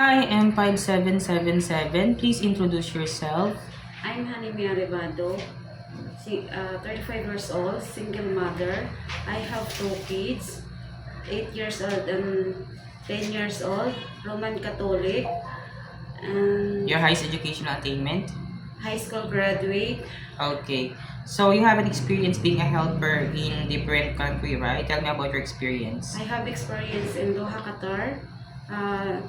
Hi, M5777. Please introduce yourself. I'm Hanimi Arevado, 35 years old, single mother. I have two kids, 8 years old and 10 years old, Roman Catholic, and Your highest educational attainment. high school graduate. Okay. So you have an experience being a helper in different country, right? Tell me about your experience. I have experience in Doha, Qatar. Uh,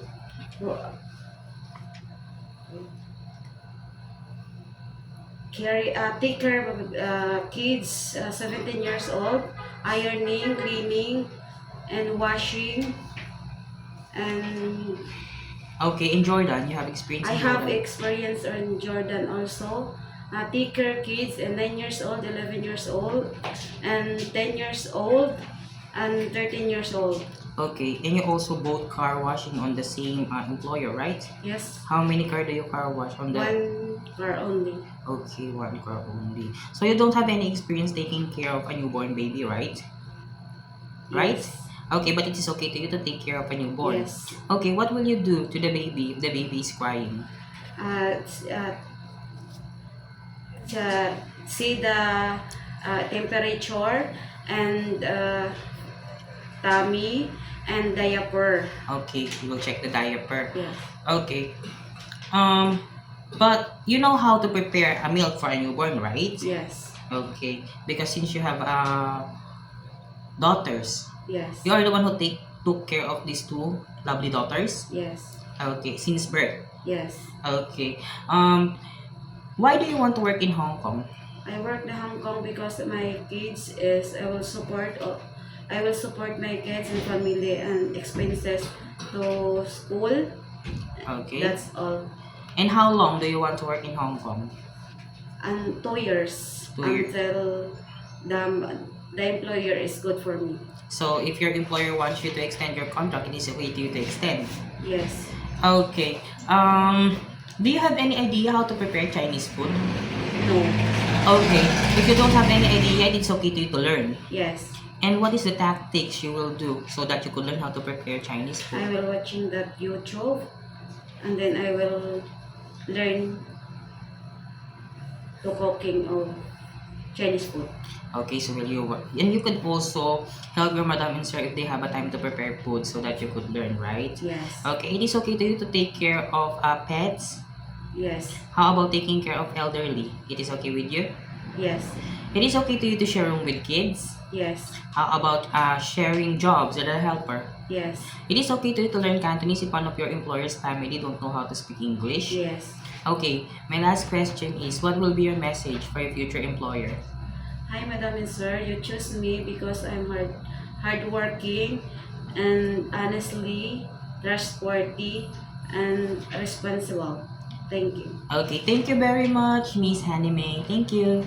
take care of kids 17 years old, ironing, cleaning, and washing. And Okay, in Jordan, you have experience I in have Jordan. experience in Jordan also. Take care kids and 9 years old, 11 years old, and 10 years old, and 13 years old. Okay, and you also both car washing on the same employer, right? Yes, How many car do you car wash on the? one car only. Okay, one car only. So you don't have any experience taking care of a newborn baby, right? Right? Yes. Okay, but it is okay to you to take care of a newborn. Yes. Okay, what will you do to the baby if the baby is crying? Uh, See the temperature and tummy and diaper. Okay, we will check the diaper. Yes. Okay. Um, but you know how to prepare a milk for a newborn, right? Yes. Okay, because since you have daughters, Yes. you are the one who took care of these two lovely daughters. Yes. Okay, since birth. Yes. Okay. Why do you want to work in Hong Kong? I work in Hong Kong because my kids is I will support my kids and family and expenses to school. Okay. That's all. And how long do you want to work in Hong Kong? And 2 years 2 years. until the employer is good for me. So if your employer wants you to extend your contract, it is okay to you to extend. Yes. Okay. Do you have any idea how to prepare Chinese food? No. Okay. If you don't have any idea, it's okay to you to learn. Yes. And what is the tactics you will do so that you could learn how to prepare Chinese I food? will watching that YouTube and then I will learn to cooking of Chinese food. Okay, so will you and you could also help your madam and sir if they have a time to prepare food so that you could learn, right? Yes. Okay, it is okay to you to take care of pets. Yes. How about taking care of elderly? It is okay with you? Yes. It is okay to you to share room with kids? Yes. How about sharing jobs as a helper? Yes. It is okay to you to learn Cantonese if one of your employer's family don't know how to speak English? Yes. Okay, my last question is, what will be your message for your future employer? Hi, Madam and Sir. You choose me because I'm hardworking and honestly trustworthy and responsible. Thank you. Okay, thank you very much, Miss Hanime. Thank you.